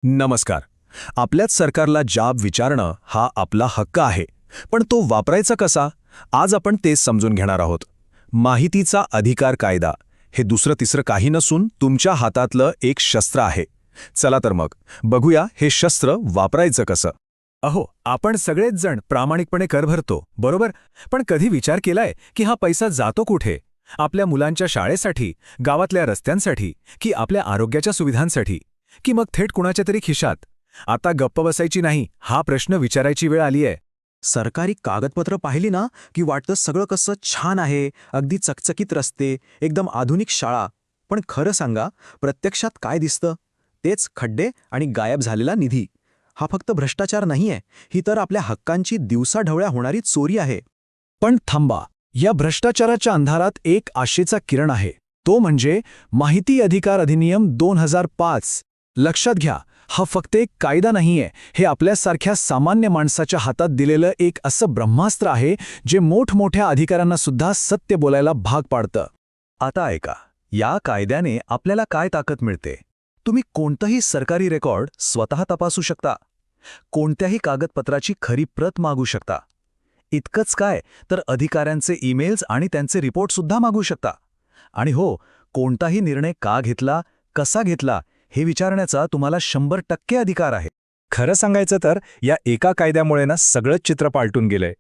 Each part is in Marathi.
नमस्कार. आपल्याच सरकारला जाब विचारणं हा आपला हक्क आहे, पण तो वापरायचा कसा? आज आपण तेच समजून घेणार आहोत. माहितीचा अधिकार कायदा हे दुसरं तिसरं काही नसून तुमच्या हातातलं एक शस्त्र आहे. चला तर मग बघूया हे शस्त्र वापरायचं कसं. आपण सगळेच जण प्रामाणिकपणे कर भरतो, बरोबर? पण कधी विचार केलाय की हा पैसा जातो कुठे? आपल्या मुलांच्या शाळेसाठी, गावातल्या रस्त्यांसाठी, की आपल्या आरोग्याच्या सुविधांसाठी, की मग थेट कुणाच्या तरी खिशात? आता गप्प बसायची नाही, हा प्रश्न विचारायची वेळ आली आहे. सरकारी कागदपत्र पाहिली ना की वाटतं सगळं कसं छान आहे, अगदी चकचकीत रस्ते, एकदम आधुनिक शाळा. पण खरं सांगा, प्रत्यक्षात काय दिसतं? तेच खड्डे आणि गायब झालेला निधी. हा फक्त भ्रष्टाचार नाहीये, ही तर आपल्या हक्कांची दिवसाढवळ्या होणारी चोरी आहे. पण थांबा, या भ्रष्टाचाराच्या अंधारात एक आशेचा किरण आहे. तो म्हणजे माहिती अधिकार अधिनियम 2005. लक्षात घ्या, हा फक्त एक कायदा नाहीये, हे आपल्यासारख्या सामान्य माणसाच्या हातात दिलेलं एक असं ब्रह्मास्त्र आहे जे मोठमोठ्या अधिकाऱ्यांना सुद्धा सत्य बोलायला भाग पाडतं. आता ऐका, या कायद्याने आपल्याला काय ताकद मिळते? तुम्ही कोणतंही सरकारी रेकॉर्ड स्वतः तपासू शकता. कोणत्याही कागदपत्राची खरी प्रत मागू शकता. इतकंच काय, तर अधिकाऱ्यांचे ईमेल्स आणि त्यांचे रिपोर्टसुद्धा मागू शकता. आणि हो, कोणताही निर्णय का घेतला, कसा घेतला, हे विचारण्याचा तुम्हाला 100% अधिकार आहे. खरं सांगायचं तर या एका कायद्यामुळे ना सगळंच चित्र पालटून गेलंय.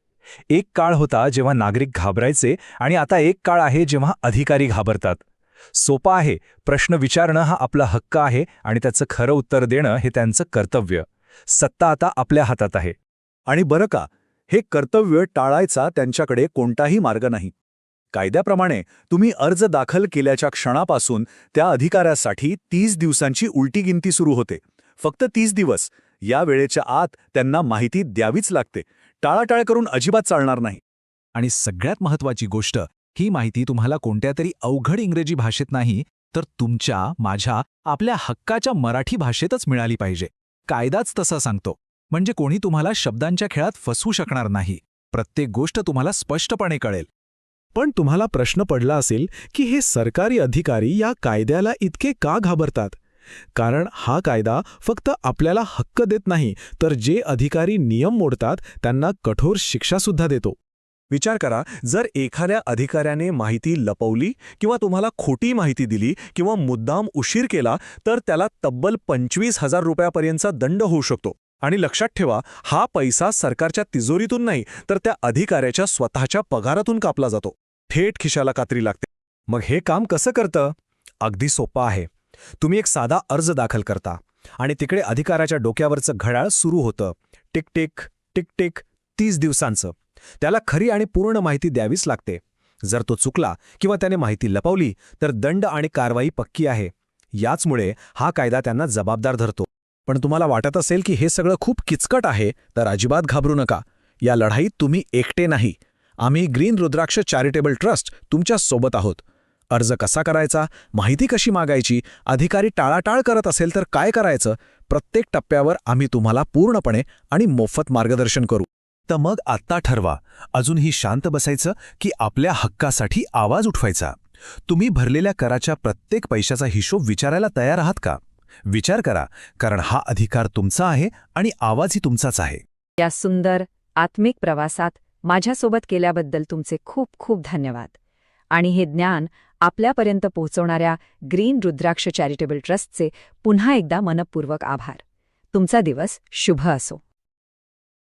एक काळ होता जेव्हा नागरिक घाबरायचे आणि आता एक काळ आहे जेव्हा अधिकारी घाबरतात. सोपा आहे, प्रश्न विचारणं हा आपला हक्क आहे आणि त्याचं खरं उत्तर देणं हे त्यांचं कर्तव्य. सत्ता आता आपल्या हातात आहे. आणि बरं का, हे कर्तव्य टाळायचा त्यांच्याकडे कोणताही मार्ग नाही. कायद्याप्रमाणे तुम्ही अर्ज दाखल केल्याच्या क्षणापासून त्या अधिकाऱ्यासाठी 30 दिवसांची उलटी गिनती सुरू होते. फक्त 30 दिवस. या वेळेच्या आत त्यांना माहिती द्यावीच लागते. टाळाटाळ करून अजिबात चालणार नाही. आणि सगळ्यात महत्त्वाची गोष्ट, ही माहिती तुम्हाला कोणत्या तरी अवघड इंग्रजी भाषेत नाही, तर तुमच्या, माझ्या, आपल्या हक्काच्या मराठी भाषेतच मिळाली पाहिजे. कायदाच तसा सांगतो. म्हणजे कोणी तुम्हाला शब्दांच्या खेळात फसवू शकणार नाही. प्रत्येक गोष्ट तुम्हाला स्पष्टपणे कळेल. पण तुम्हाला प्रश्न पडला असेल की हे सरकारी अधिकारी या कायद्याला इतके का घाबरतात? कारण हा कायदा फक्त आपल्याला हक्क देत नाही, तर जे अधिकारी नियम मोडतात त्यांना कठोर शिक्षासुद्धा देतो. विचार करा, जर एखाद्या अधिकाऱ्याने माहिती लपवली किंवा तुम्हाला खोटी माहिती दिली किंवा मुद्दाम उशीर केला, तर त्याला तब्बल 25,000 रुपयापर्यंतचा दंड होऊ शकतो. आणि लक्षात ठेवा, हा पैसा सरकारच्या तिजोरीतून नाही, तर त्या अधिकाऱ्याच्या स्वतःच्या पगारातून कापला जातो. थेट खिशाला कात्री लागते. मग हे काम कसं करतं? अगदी सोपं आहे. तुम्ही एक साधा अर्ज दाखल करता आणि तिकडे अधिकाऱ्याच्या डोक्यावरचं घड्याळ सुरू होतं. टिक-टिक, टिक-टिक, 30 दिवसांचं. त्याला खरी आणि पूर्ण माहिती द्यावीच लागते. जर तो चुकला किंवा त्याने माहिती लपवली, तर दंड आणि कारवाई पक्की आहे. याचमुळे हा कायदा त्यांना जबाबदार धरतो. पण तुम्हाला वाटत असेल की हे सगळं खूप किचकट आहे, तर अजिबात घाबरू नका. या लढाईत तुम्ही एकटे नाही. आम्ही ग्रीन रुद्राक्ष चॅरिटेबल ट्रस्ट तुमच्या सोबत आहोत. अर्ज कसा करायचा, माहिती कशी मागायची, अधिकारी टाळाटाळ करत असेल तर काय करायचं, प्रत्येक टप्प्यावर आम्ही तुम्हाला पूर्णपणे आणि मोफत मार्गदर्शन करू. तर मग आत्ता ठरवा, अजूनही शांत बसायचं की आपल्या हक्कासाठी आवाज उठवायचा. तुम्ही भरलेल्या कराच्या प्रत्येक पैशाचा हिशोब विचारायला तयार आहात का? विचार करा, कारण हा अधिकार तुमचा आहे आणि आवाजही तुमचाच आहे. या सुंदर आत्मिक प्रवासात माझ्यासोबत केल्याबद्दल तुमचे खूप खूप धन्यवाद. आणि हे ज्ञान आपल्यापर्यंत पोहोचवणाऱ्या ग्रीन रुद्राक्ष चॅरिटेबल ट्रस्टचे पुन्हा एकदा मनपूर्वक आभार. तुमचा दिवस शुभ असो.